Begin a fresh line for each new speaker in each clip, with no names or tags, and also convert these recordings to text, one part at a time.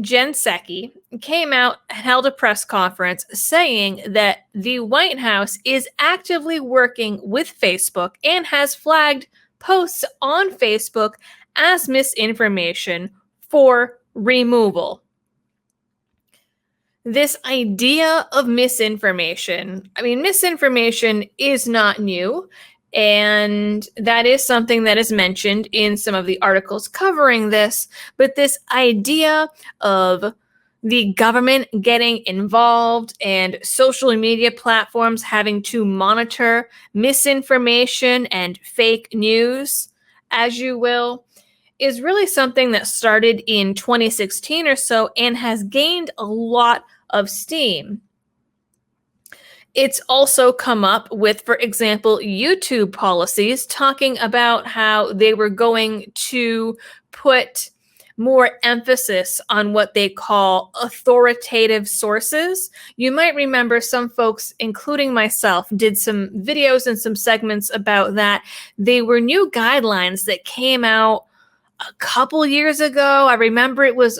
Jen Psaki came out and held a press conference saying that the White House is actively working with Facebook and has flagged posts on Facebook as misinformation for removal. This idea of misinformation, misinformation is not new. And that is something that is mentioned in some of the articles covering this. But this idea of the government getting involved and social media platforms having to monitor misinformation and fake news, as you will, is really something that started in 2016 or so and has gained a lot of steam. It's also come up with, for example, YouTube policies talking about how they were going to put more emphasis on what they call authoritative sources. You might remember some folks, including myself, did some videos and some segments about that. They were new guidelines that came out a couple years ago. I remember it was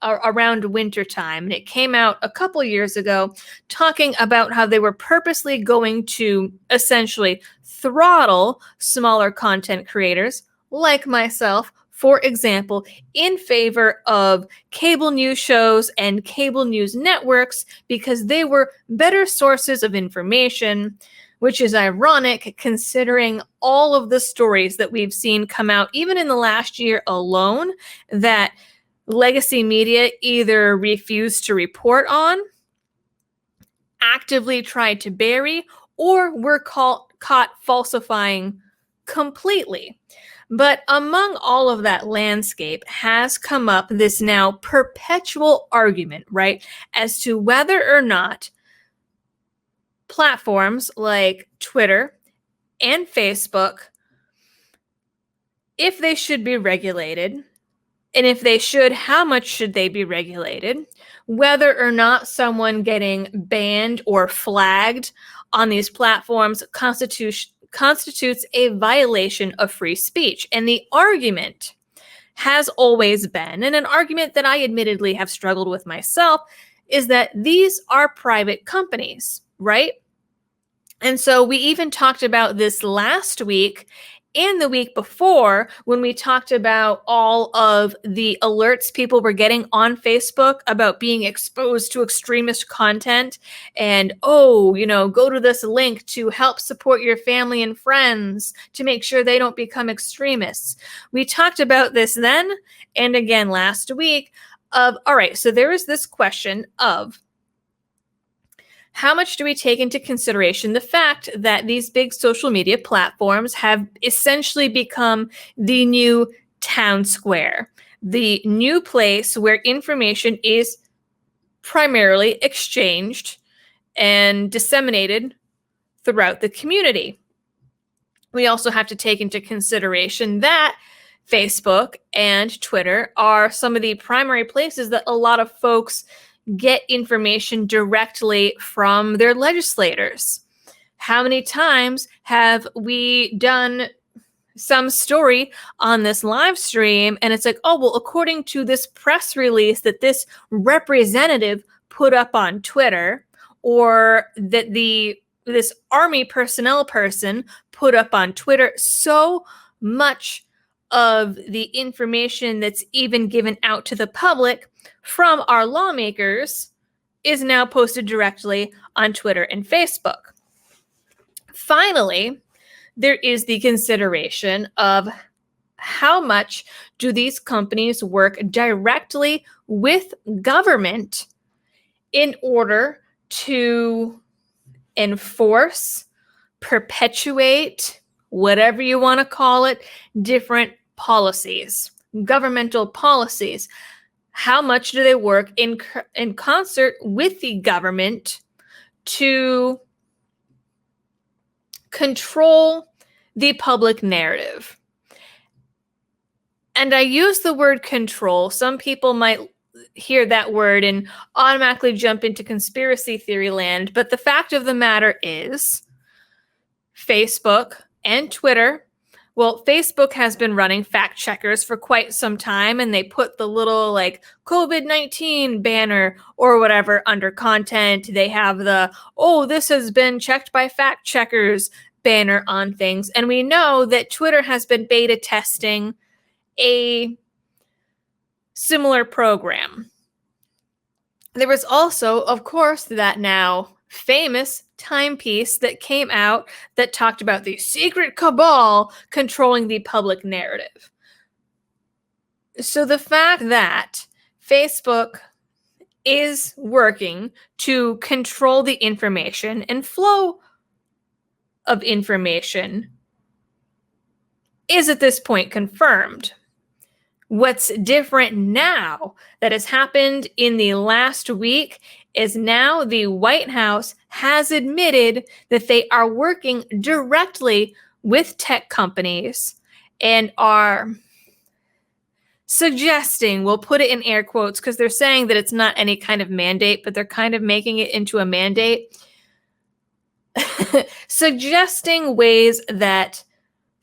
around wintertime, and it came out a couple years ago talking about how they were purposely going to essentially throttle smaller content creators like myself, for example, in favor of cable news shows and cable news networks because they were better sources of information, which is ironic considering all of the stories that we've seen come out, even in the last year alone, that legacy media either refused to report on, actively tried to bury, or were caught falsifying completely. But among all of that landscape has come up this now perpetual argument, right, as to whether or not platforms like Twitter and Facebook, if they should be regulated, and if they should, how much should they be regulated? Whether or not someone getting banned or flagged on these platforms constitutes a violation of free speech. And the argument has always been, and an argument that I admittedly have struggled with myself, is that these are private companies, right? And so we even talked about this last week and the week before when we talked about all of the alerts people were getting on Facebook about being exposed to extremist content and, go to this link to help support your family and friends to make sure they don't become extremists. We talked about this then and again last week of, all right, so there is this question of, how much do we take into consideration the fact that these big social media platforms have essentially become the new town square, the new place where information is primarily exchanged and disseminated throughout the community? We also have to take into consideration that Facebook and Twitter are some of the primary places that a lot of folks get information directly from their legislators. How many times have we done some story on this live stream and it's like, oh, well, according to this press release that this representative put up on Twitter, or that this Army personnel person put up on Twitter, so much of the information that's even given out to the public from our lawmakers is now posted directly on Twitter and Facebook. Finally, there is the consideration of how much do these companies work directly with government in order to enforce, perpetuate, whatever you want to call it, different policies, governmental policies. How much do they work in concert with the government to control the public narrative? And I use the word control. Some people might hear that word and automatically jump into conspiracy theory land. But the fact of the matter is, Facebook and Twitter Well, Facebook has been running fact checkers for quite some time, and they put the little like COVID-19 banner or whatever under content. They have the, oh, this has been checked by fact checkers banner on things. And we know that Twitter has been beta testing a similar program. There was also, of course, that now famous timepiece that came out that talked about the secret cabal controlling the public narrative. So the fact that Facebook is working to control the information and flow of information is at this point confirmed. What's different now that has happened in the last week is now the White House has admitted that they are working directly with tech companies and are suggesting, we'll put it in air quotes because they're saying that it's not any kind of mandate, but they're kind of making it into a mandate, suggesting ways that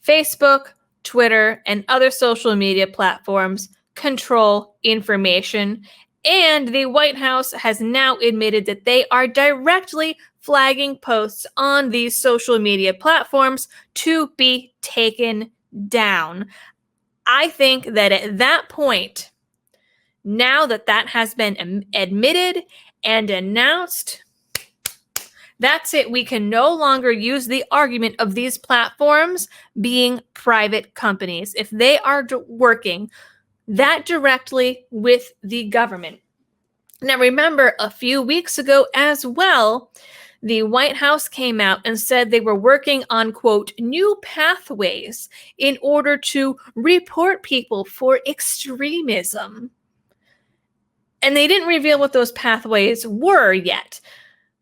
Facebook, Twitter, and other social media platforms control information. And the White House has now admitted that they are directly flagging posts on these social media platforms to be taken down. I think that at that point, now that that has been admitted and announced, that's it. We can no longer use the argument of these platforms being private companies if they are working that directly with the government. Now, remember, a few weeks ago as well, the White House came out and said they were working on, quote, new pathways in order to report people for extremism. And they didn't reveal what those pathways were yet.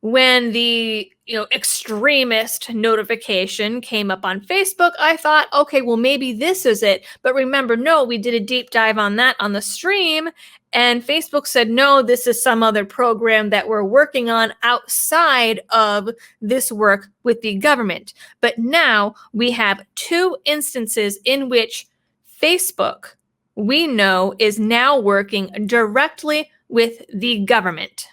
When the extremist notification came up on Facebook, I thought, okay, well, maybe this is it. But remember, no, we did a deep dive on that on the stream. And Facebook said, no, this is some other program that we're working on outside of this work with the government. But now we have two instances in which Facebook, we know, is now working directly with the government.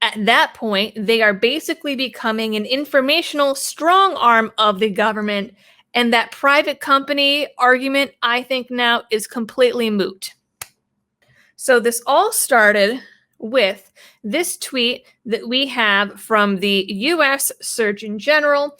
At that point, they are basically becoming an informational strong arm of the government, and that private company argument, I think now, is completely moot. So this all started with this tweet that we have from the U.S. Surgeon General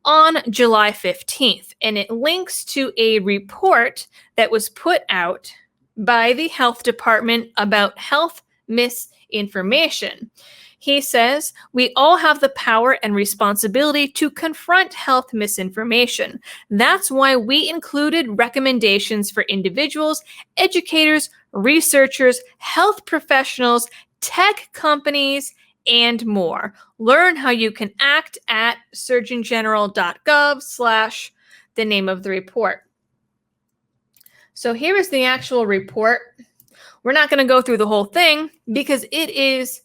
on July 15th, and it links to a report that was put out by the health department about health misinformation. He says, we all have the power and responsibility to confront health misinformation. That's why we included recommendations for individuals, educators, researchers, health professionals, tech companies, and more. Learn how you can act at surgeongeneral.gov/ the name of the report. So here is the actual report. We're not going to go through the whole thing because it is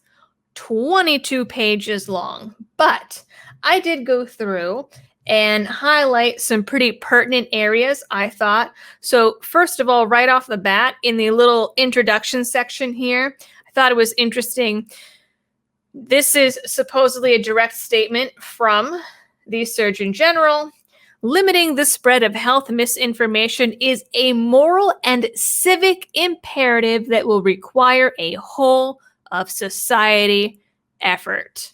22 pages long, but I did go through and highlight some pretty pertinent areas, I thought. So first of all, right off the bat, in the little introduction section here, I thought it was interesting. This is supposedly a direct statement from the Surgeon General. Limiting the spread of health misinformation is a moral and civic imperative that will require a whole of society effort.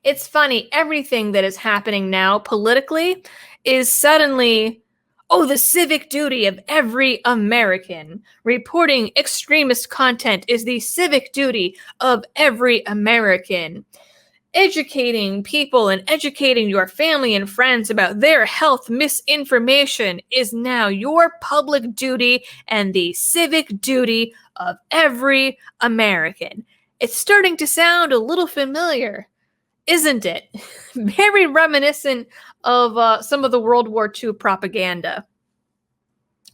It's funny, everything that is happening now politically is suddenly, oh, the civic duty of every American. Reporting extremist content is the civic duty of every American. Educating people and educating your family and friends about their health misinformation is now your public duty and the civic duty of every American. It's starting to sound a little familiar, isn't it? Very reminiscent of some of the World War II propaganda.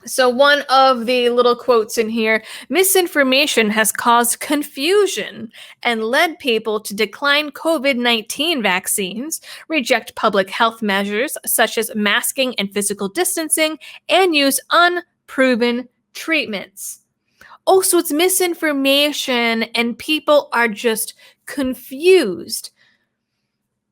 So one of the little quotes in here, misinformation has caused confusion and led people to decline COVID-19 vaccines, reject public health measures such as masking and physical distancing, and use unproven treatments. Oh, so it's misinformation and people are just confused.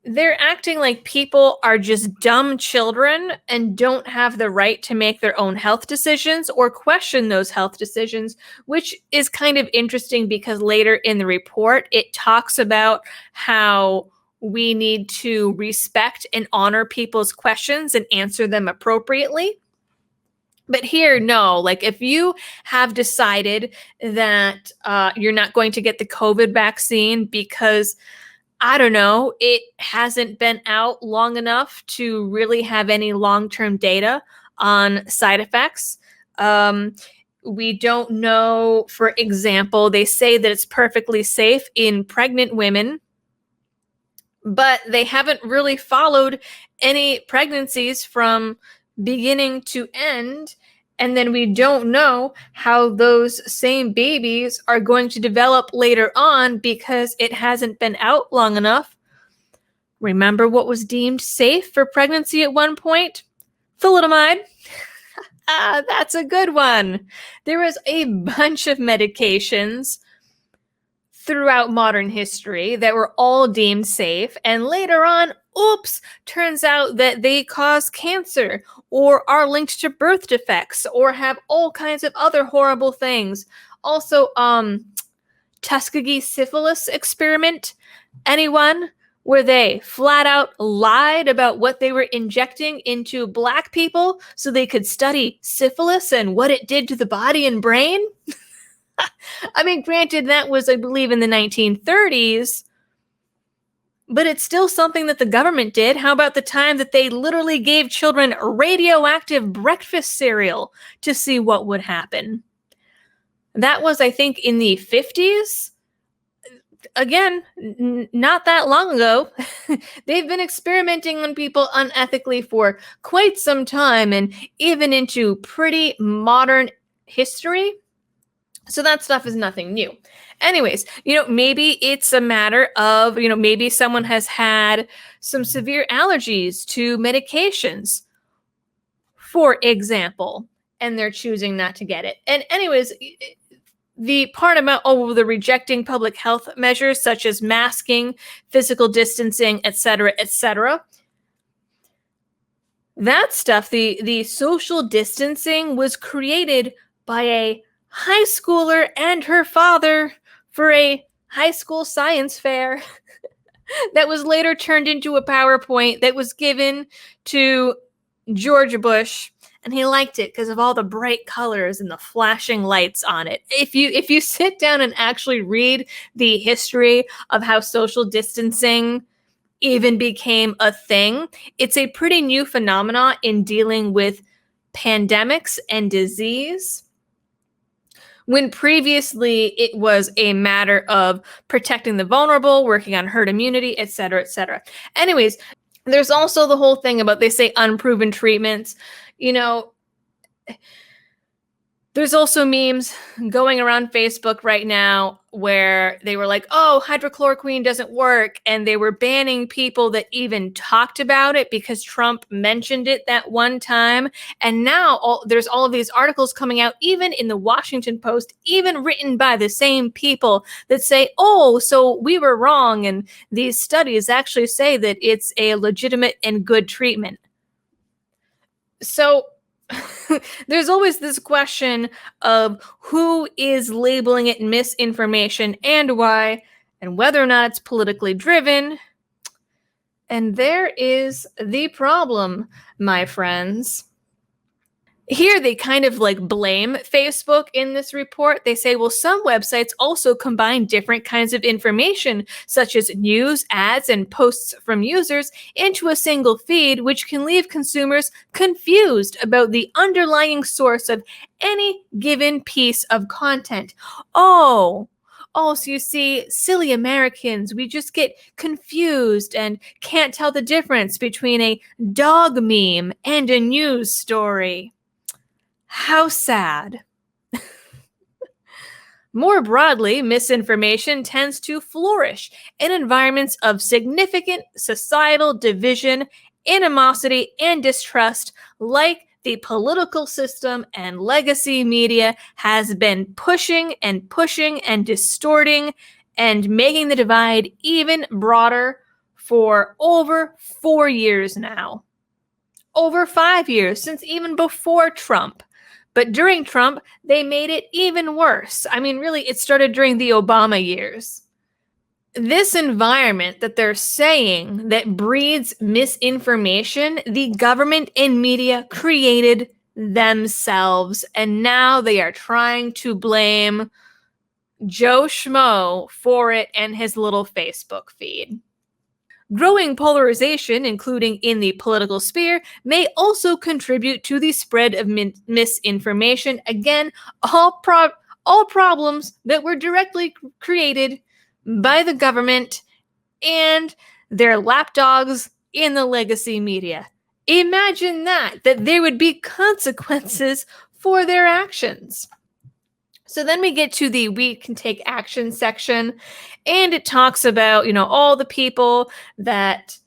They're acting like people are just dumb children and don't have the right to make their own health decisions or question those health decisions, which is kind of interesting because later in the report, it talks about how we need to respect and honor people's questions and answer them appropriately. But here, no, like if you have decided that you're not going to get the COVID vaccine because I don't know, it hasn't been out long enough to really have any long-term data on side effects. We don't know, for example, they say that it's perfectly safe in pregnant women, but they haven't really followed any pregnancies from beginning to end. And then we don't know how those same babies are going to develop later on because it hasn't been out long enough. Remember what was deemed safe for pregnancy at one point? Thalidomide. That's a good one. There was a bunch of medications throughout modern history that were all deemed safe, and later on, oops, turns out that they cause cancer or are linked to birth defects or have all kinds of other horrible things. Also, Tuskegee syphilis experiment, anyone? Where they flat out lied about what they were injecting into black people so they could study syphilis and what it did to the body and brain? I mean, granted, that was, I believe, in the 1930s, but it's still something that the government did. How about the time that they literally gave children radioactive breakfast cereal to see what would happen? That was, I think, in the 50s. Again, not that long ago. They've been experimenting on people unethically for quite some time and even into pretty modern history. So that stuff is nothing new. Anyways, maybe it's a matter of, maybe someone has had some severe allergies to medications, for example, and they're choosing not to get it. And anyways, the part about, the rejecting public health measures such as masking, physical distancing, etc., that stuff, the social distancing was created by a high schooler and her father for a high school science fair that was later turned into a PowerPoint that was given to George Bush, and he liked it because of all the bright colors and the flashing lights on it. If you sit down and actually read the history of how social distancing even became a thing, it's a pretty new phenomenon in dealing with pandemics and disease, when previously it was a matter of protecting the vulnerable, working on herd immunity, etc., etc. Anyways, there's also the whole thing about, they say, unproven treatments. There's also memes going around Facebook right now where they were like, oh, hydrochloroquine doesn't work. And they were banning people that even talked about it because Trump mentioned it that one time. And now there's all of these articles coming out, even in the Washington Post, even written by the same people, that say, oh, so we were wrong. And these studies actually say that it's a legitimate and good treatment. So there's always this question of who is labeling it misinformation and why, and whether or not it's politically driven. And there is the problem, my friends. Here they kind of blame Facebook in this report. They say, well, some websites also combine different kinds of information, such as news, ads, and posts from users into a single feed, which can leave consumers confused about the underlying source of any given piece of content. So you see, silly Americans, we just get confused and can't tell the difference between a dog meme and a news story. How sad. More broadly, misinformation tends to flourish in environments of significant societal division, animosity, and distrust, like the political system and legacy media has been pushing and pushing and distorting and making the divide even broader for over 4 years now. Over 5 years, since even before Trump. But during Trump, they made it even worse. I mean, really, it started during the Obama years. This environment that they're saying that breeds misinformation, the government and media created themselves. And now they are trying to blame Joe Schmo for it and his little Facebook feed. Growing polarization, including in the political sphere, may also contribute to the spread of misinformation. Again, all problems that were directly created by the government and their lapdogs in the legacy media. Imagine that there would be consequences for their actions. So then we get to the we can take action section, and it talks about, all the people that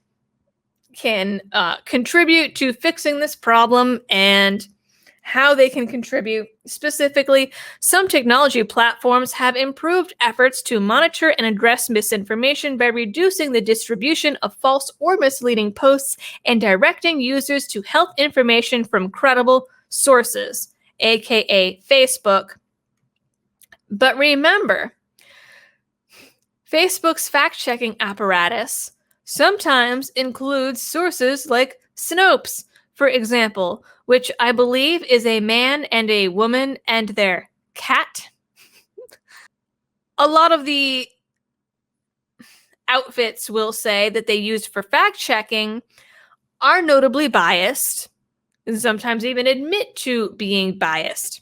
can contribute to fixing this problem and how they can contribute. Specifically, some technology platforms have improved efforts to monitor and address misinformation by reducing the distribution of false or misleading posts and directing users to health information from credible sources, aka Facebook. But remember, Facebook's fact-checking apparatus sometimes includes sources like Snopes, for example, which I believe is a man and a woman and their cat. A lot of the outfits will say that they used for fact-checking are notably biased, and sometimes even admit to being biased.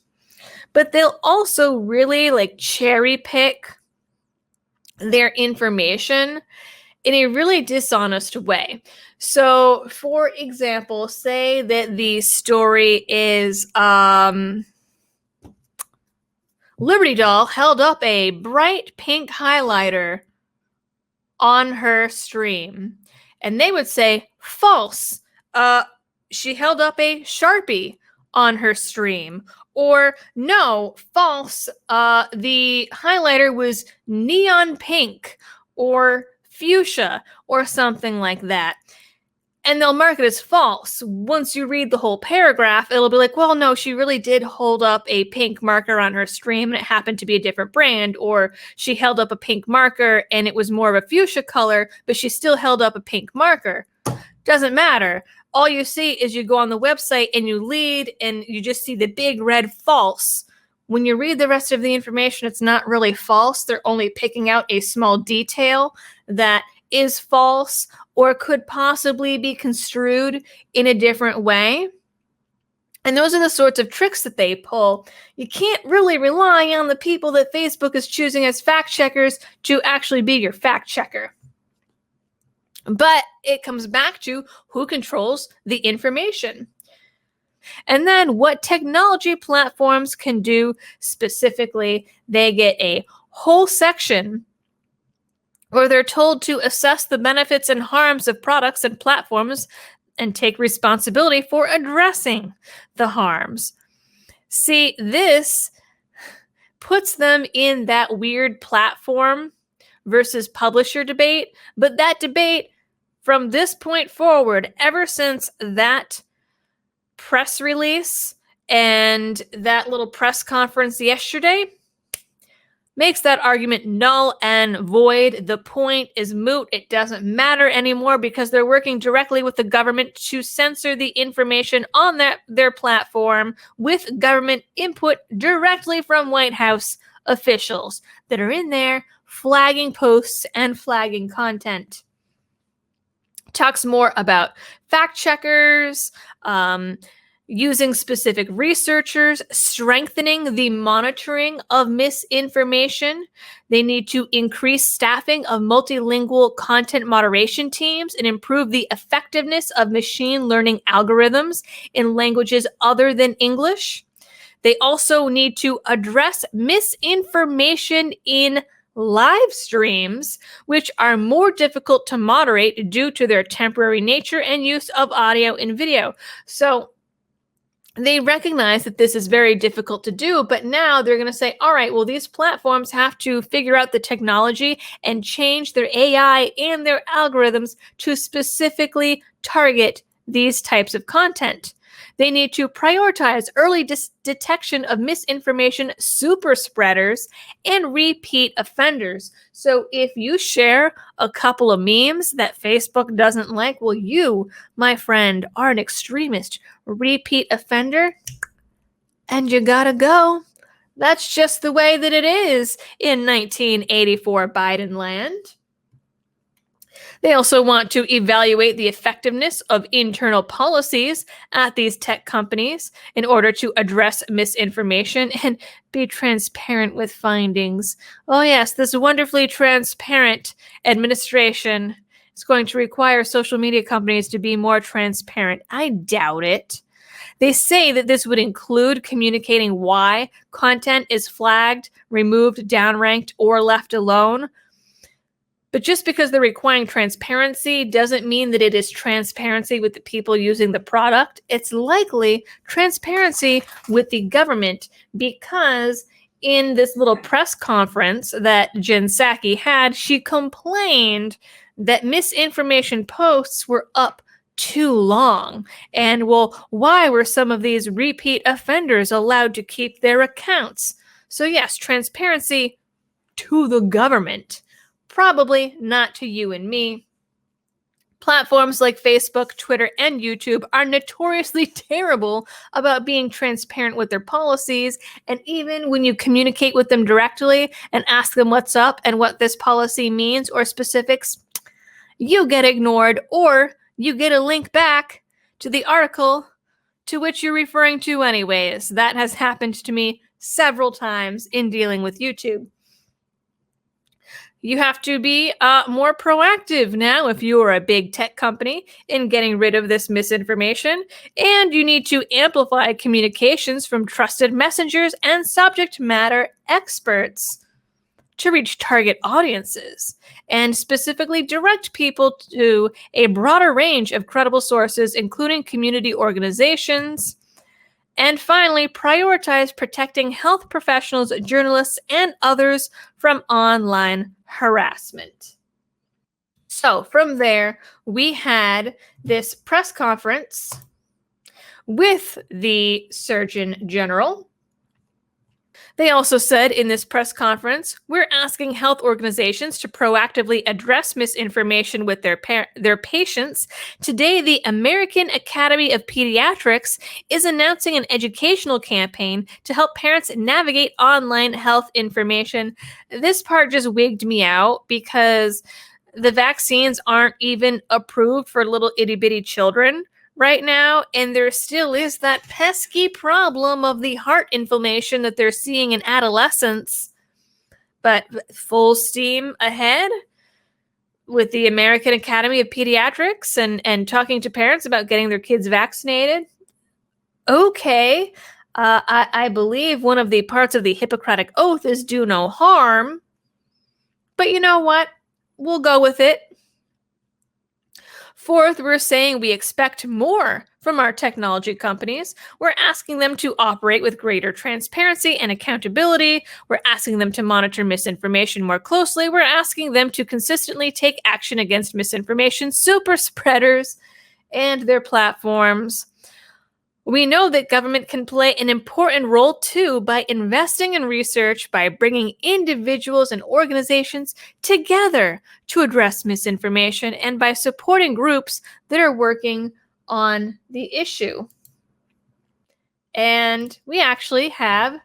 But they'll also really cherry pick their information in a really dishonest way. So, for example, say that the story is Liberty Doll held up a bright pink highlighter on her stream, and they would say false. She held up a Sharpie on her stream. Or no, false, the highlighter was neon pink or fuchsia or something like that. And they'll mark it as false. Once you read the whole paragraph, it'll be like, well, no, she really did hold up a pink marker on her stream and it happened to be a different brand. Or she held up a pink marker and it was more of a fuchsia color, but she still held up a pink marker. Doesn't matter. All you see is you go on the website and you lead and you just see the big red false. When you read the rest of the information, it's not really false. They're only picking out a small detail that is false or could possibly be construed in a different way. And those are the sorts of tricks that they pull. You can't really rely on the people that Facebook is choosing as fact checkers to actually be your fact checker. But it comes back to who controls the information. And then what technology platforms can do specifically, they get a whole section where they're told to assess the benefits and harms of products and platforms and take responsibility for addressing the harms. See, this puts them in that weird platform versus publisher debate, but that debate from this point forward, ever since that press release and that little press conference yesterday, makes that argument null and void. The point is moot. It doesn't matter anymore because they're working directly with the government to censor the information on their platform with government input directly from White House officials that are in there flagging posts and flagging content. Talks more about fact checkers, using specific researchers, strengthening the monitoring of misinformation. They need to increase staffing of multilingual content moderation teams and improve the effectiveness of machine learning algorithms in languages other than English. They also need to address misinformation in live streams, which are more difficult to moderate due to their temporary nature and use of audio and video. So they recognize that this is very difficult to do, but now they're going to say, all right, well, these platforms have to figure out the technology and change their AI and their algorithms to specifically target these types of content. They need to prioritize early detection of misinformation super spreaders and repeat offenders. So if you share a couple of memes that Facebook doesn't like, well, you, my friend, are an extremist, repeat offender, and you gotta go. That's just the way that it is in 1984 Biden land. They also want to evaluate the effectiveness of internal policies at these tech companies in order to address misinformation and be transparent with findings. Oh yes, this wonderfully transparent administration is going to require social media companies to be more transparent. I doubt it. They say that this would include communicating why content is flagged, removed, downranked, or left alone. But just because they're requiring transparency doesn't mean that it is transparency with the people using the product. It's likely transparency with the government, because in this little press conference that Jen Psaki had, she complained that misinformation posts were up too long. And well, why were some of these repeat offenders allowed to keep their accounts? So yes, transparency to the government. Probably not to you and me. Platforms like Facebook, Twitter, and YouTube are notoriously terrible about being transparent with their policies. And even when you communicate with them directly and ask them what's up and what this policy means or specifics, you get ignored, or you get a link back to the article to which you're referring to anyways. That has happened to me several times in dealing with YouTube. You have to be more proactive now if you are a big tech company in getting rid of this misinformation, and you need to amplify communications from trusted messengers and subject matter experts to reach target audiences and specifically direct people to a broader range of credible sources, including community organizations. And finally, prioritize protecting health professionals, journalists, and others from online harassment. So from there, we had this press conference with the Surgeon General. They also said in this press conference, we're asking health organizations to proactively address misinformation with their patients. Today, the American Academy of Pediatrics is announcing an educational campaign to help parents navigate online health information. This part just wigged me out because the vaccines aren't even approved for little itty bitty children right now, and there still is that pesky problem of the heart inflammation that they're seeing in adolescents. But full steam ahead with the American Academy of Pediatrics and talking to parents about getting their kids vaccinated. Okay, I believe one of the parts of the Hippocratic Oath is do no harm. But you know what? We'll go with it. Fourth, we're saying we expect more from our technology companies. We're asking them to operate with greater transparency and accountability. We're asking them to monitor misinformation more closely. We're asking them to consistently take action against misinformation super spreaders and their platforms. We know that government can play an important role too by investing in research, by bringing individuals and organizations together to address misinformation, and by supporting groups that are working on the issue. And we actually have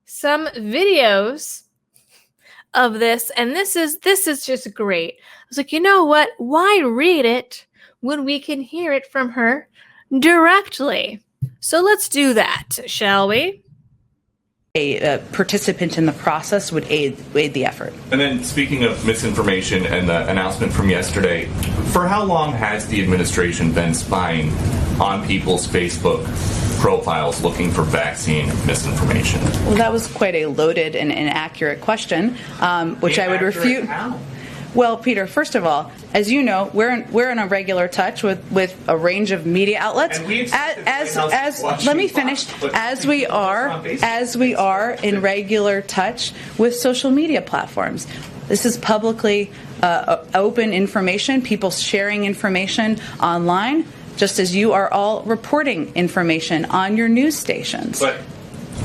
some videos of this, and this is just great. I was like, you know what? Why read it when we can hear it from her directly? So let's do that, shall we?
A participant in the process would aid the effort.
And then speaking of misinformation and the announcement from yesterday, for how long has the administration been spying on people's Facebook profiles looking for vaccine misinformation?
Well, that was quite a loaded and inaccurate question, which I would refute.
How?
Well, Peter, first of all, as you know, we're in a regular touch with a range of media outlets.
And we
Let me finish. As we are in regular touch with social media platforms. This is publicly open information, people sharing information online, just as you are all reporting information on your news stations.
But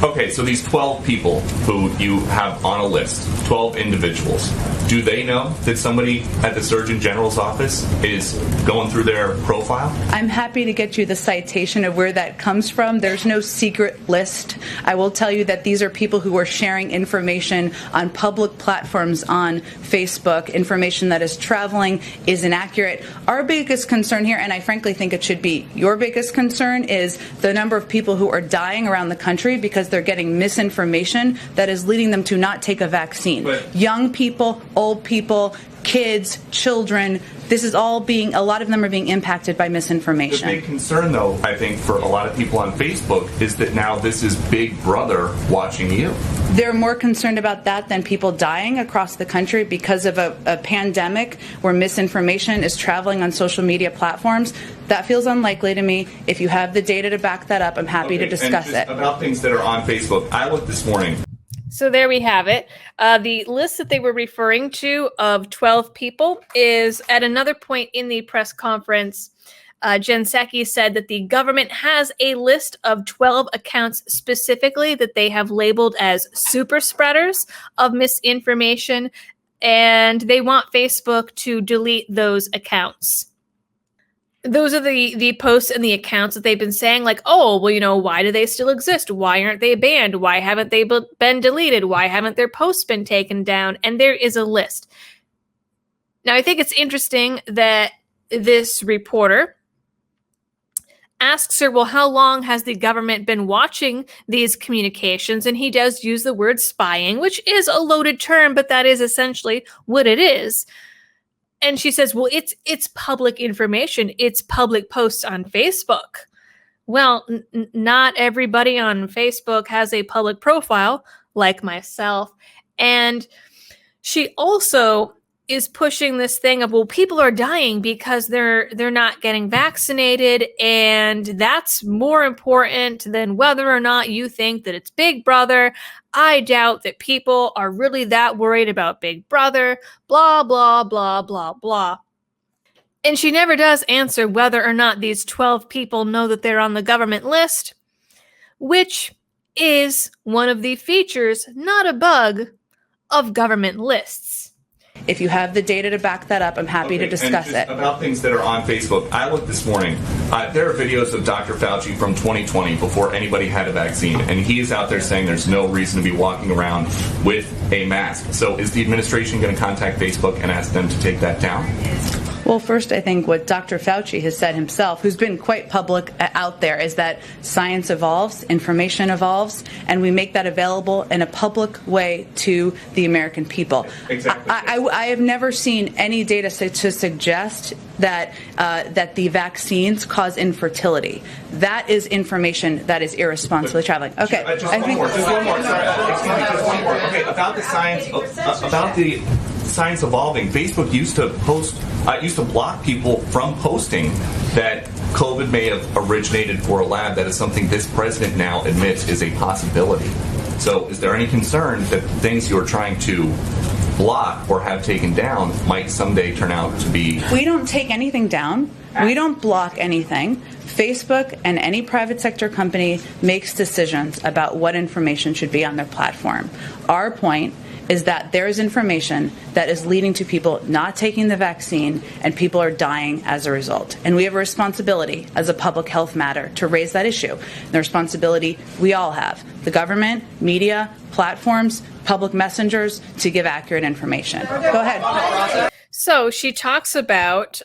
okay, so these 12 people who you have on a list, 12 individuals, do they know that somebody at the Surgeon General's office is going through their profile?
I'm happy to get you the citation of where that comes from. There's no secret list. I will tell you that these are people who are sharing information on public platforms on Facebook, information that is traveling, is inaccurate. Our biggest concern here, and I frankly think it should be your biggest concern, is the number of people who are dying around the country because they're getting misinformation that is leading them to not take a vaccine.
But
young people, old people, kids, children, this is all being, a lot of them are being impacted by misinformation.
The big concern, though, I think, for a lot of people on Facebook is that now this is Big Brother watching you.
They're more concerned about that than people dying across the country because of a pandemic where misinformation is traveling on social media platforms. That feels unlikely to me. If you have the data to back that up, I'm happy to discuss
and
it.
About things that are on Facebook, I looked this morning.
So there we have it. The list that they were referring to of 12 people is at another point in the press conference. Jen Psaki said that the government has a list of 12 accounts specifically that they have labeled as super spreaders of misinformation, and they want Facebook to delete those accounts. Those are the posts and the accounts that they've been saying, like, oh, well, you know, why do they still exist? Why aren't they banned? Why haven't they been deleted? Why haven't their posts been taken down? And there is a list. Now, I think it's interesting that this reporter asks her, well, how long has the government been watching these communications? And he does use the word spying, which is a loaded term, but that is essentially what it is. And she says, well, it's public information. It's public posts on Facebook. Well, not everybody on Facebook has a public profile like myself. And she also is pushing this thing of, well, people are dying because they're not getting vaccinated, and that's more important than whether or not you think that it's Big Brother. I doubt that people are really that worried about Big Brother, blah, blah, blah, blah, blah. And she never does answer whether or not these 12 people know that they're on the government list, which is one of the features, not a bug, of government lists.
If you have the data to back that up, I'm happy to discuss it.
About things that are on Facebook, I looked this morning. There are videos of Dr. Fauci from 2020 before anybody had a vaccine, and he is out there saying there's no reason to be walking around with a mask. So is the administration going to contact Facebook and ask them to take that down?
Well, first, I think what Dr. Fauci has said himself, who's been quite public out there, is that science evolves, information evolves, and we make that available in a public way to the American people.
Exactly.
I have never seen any data to suggest that that the vaccines cause infertility. That is information that is irresponsibly traveling. Okay.
Just one more. Sorry, excuse me, just one more. Okay, about the science, about the science evolving. Facebook used to block people from posting that COVID may have originated for a lab. That is something this president now admits is a possibility. So is there any concern that things you're trying to block or have taken down might someday turn out to be...
We don't take anything down. We don't block anything. Facebook and any private sector company makes decisions about what information should be on their platform. Our point is that there is information that is leading to people not taking the vaccine, and people are dying as a result. And we have a responsibility as a public health matter to raise that issue. And the responsibility we all have, the government, media, platforms, public messengers, to give accurate information. Go ahead.
So she talks about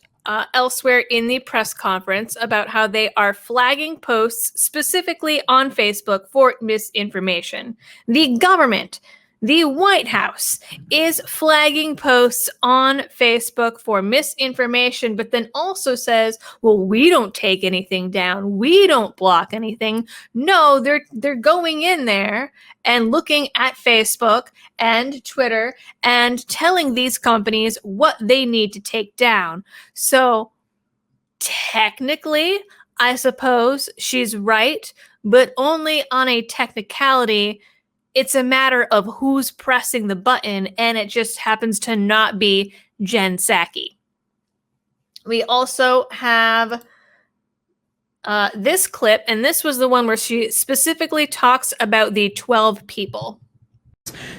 elsewhere in the press conference about how they are flagging posts specifically on Facebook for misinformation. The government, The White House is flagging posts on Facebook for misinformation, but then also says, well, we don't take anything down. We don't block anything. No, they're going in there and looking at Facebook and Twitter and telling these companies what they need to take down. So technically, I suppose she's right, but only on a technicality. It's a matter of who's pressing the button, and it just happens to not be Jen Psaki. We also have this clip, and this was the one where she specifically talks about the 12 people.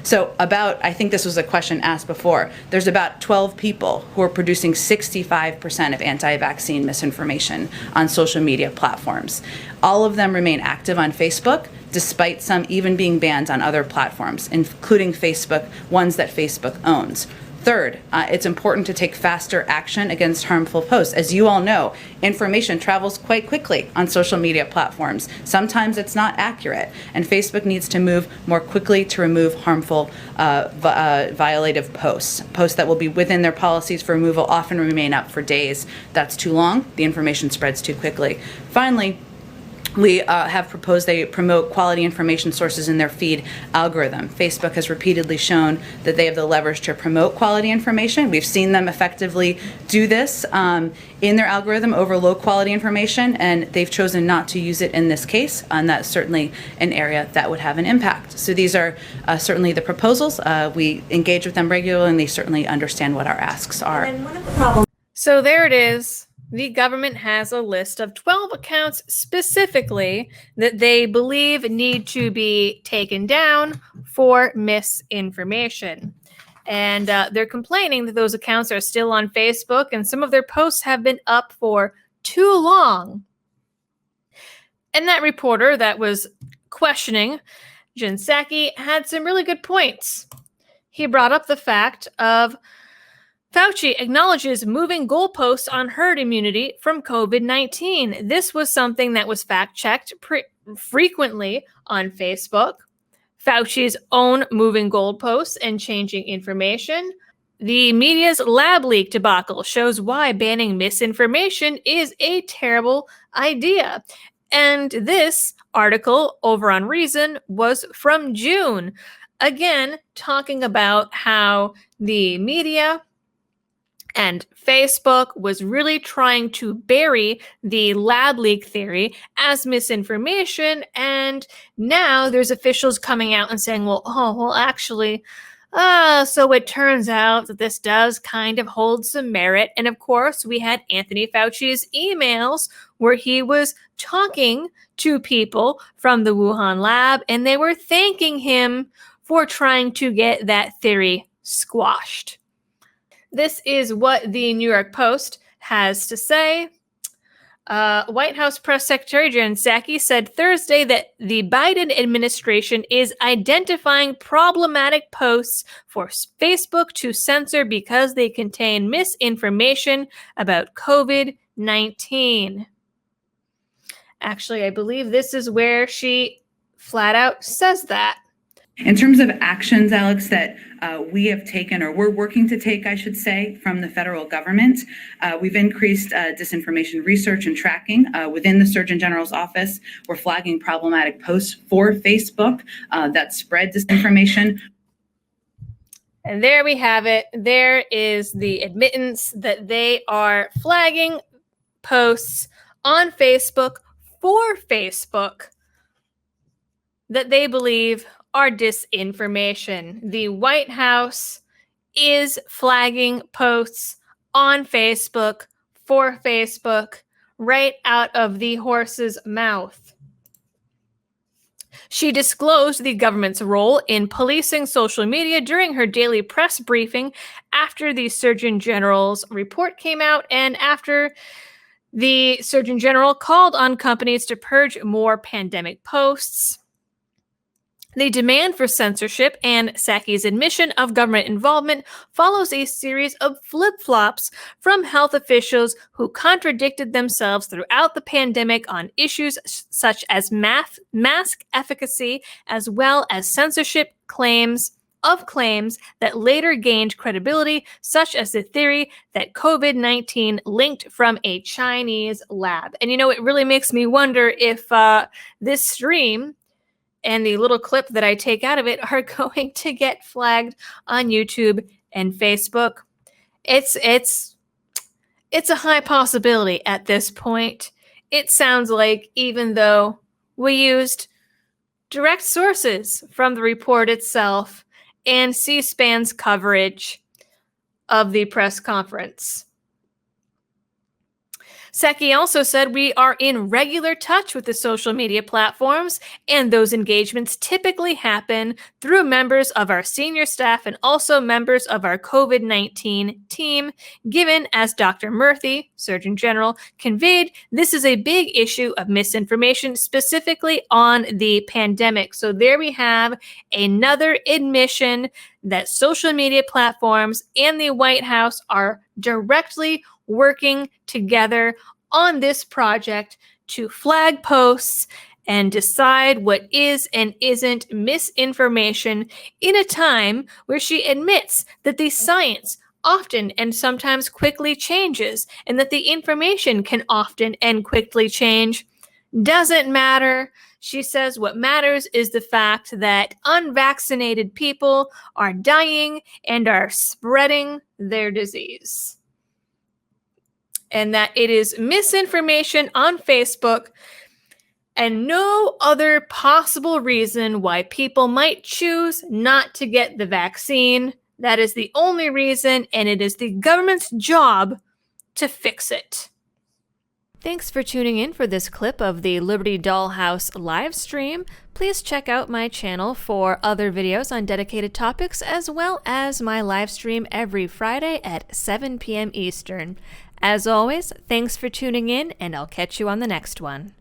So I think this was a question asked before, there's about 12 people who are producing 65% of anti-vaccine misinformation on social media platforms. All of them remain active on Facebook, despite some even being banned on other platforms, including Facebook, ones that Facebook owns. Third, it's important to take faster action against harmful posts. As you all know, information travels quite quickly on social media platforms. Sometimes it's not accurate, and Facebook needs to move more quickly to remove harmful violative posts. Posts that will be within their policies for removal often remain up for days. That's too long. The information spreads too quickly. Finally, we have proposed they promote quality information sources in their feed algorithm. Facebook has repeatedly shown that they have the leverage to promote quality information. We've seen them effectively do this in their algorithm over low quality information, and they've chosen not to use it in this case, and that's certainly an area that would have an impact. So these are certainly the proposals. We engage with them regularly, and they certainly understand what our asks are.
And one of the problems. So there it is. The government has a list of 12 accounts specifically that they believe need to be taken down for misinformation. And they're complaining that those accounts are still on Facebook, and some of their posts have been up for too long. And that reporter that was questioning Jen Psaki had some really good points. He brought up the fact of Fauci acknowledges moving goalposts on herd immunity from COVID-19. This was something that was fact-checked frequently on Facebook. Fauci's own moving goalposts and changing information. The media's lab leak debacle shows why banning misinformation is a terrible idea. And this article over on Reason was from June. Again, talking about how the media and Facebook was really trying to bury the lab leak theory as misinformation. And now there's officials coming out and saying, actually, so it turns out that this does kind of hold some merit. And of course, we had Anthony Fauci's emails where he was talking to people from the Wuhan lab, and they were thanking him for trying to get that theory squashed. This is what the New York Post has to say. White House Press Secretary Jen Psaki said Thursday that the Biden administration is identifying problematic posts for Facebook to censor because they contain misinformation about COVID-19. Actually, I believe this is where she flat out says that.
In terms of actions, Alex, that we have taken, or we're working to take, I should say, from the federal government, we've increased disinformation research and tracking within the Surgeon General's office. We're flagging problematic posts for Facebook that spread disinformation.
And there we have it. There is the admittance that they are flagging posts on Facebook for Facebook that they believe are disinformation. The White House is flagging posts on Facebook for Facebook right out of the horse's mouth. She disclosed the government's role in policing social media during her daily press briefing after the Surgeon General's report came out and after the Surgeon General called on companies to purge more pandemic posts. The demand for censorship and Psaki's admission of government involvement follows a series of flip-flops from health officials who contradicted themselves throughout the pandemic on issues such as mask efficacy, as well as censorship claims of claims that later gained credibility, such as the theory that COVID-19 linked from a Chinese lab. And it really makes me wonder if this stream and the little clip that I take out of it are going to get flagged on YouTube and Facebook. It's a high possibility at this point. It sounds like, even though we used direct sources from the report itself and C-SPAN's coverage of the press conference. Psaki also said, we are in regular touch with the social media platforms, and those engagements typically happen through members of our senior staff and also members of our COVID-19 team, given, as Dr. Murthy, Surgeon General, conveyed, this is a big issue of misinformation, specifically on the pandemic. So there we have another admission that social media platforms and the White House are directly working together on this project to flag posts and decide what is and isn't misinformation in a time where she admits that the science often and sometimes quickly changes and that the information can often and quickly change. Doesn't matter. She says what matters is the fact that unvaccinated people are dying and are spreading their disease, and that it is misinformation on Facebook and no other possible reason why people might choose not to get the vaccine. That is the only reason, and it is the government's job to fix it. Thanks for tuning in for this clip of the Liberty Dollhouse live stream. Please check out my channel for other videos on dedicated topics, as well as my live stream every Friday at 7 p.m. Eastern. As always, thanks for tuning in, and I'll catch you on the next one.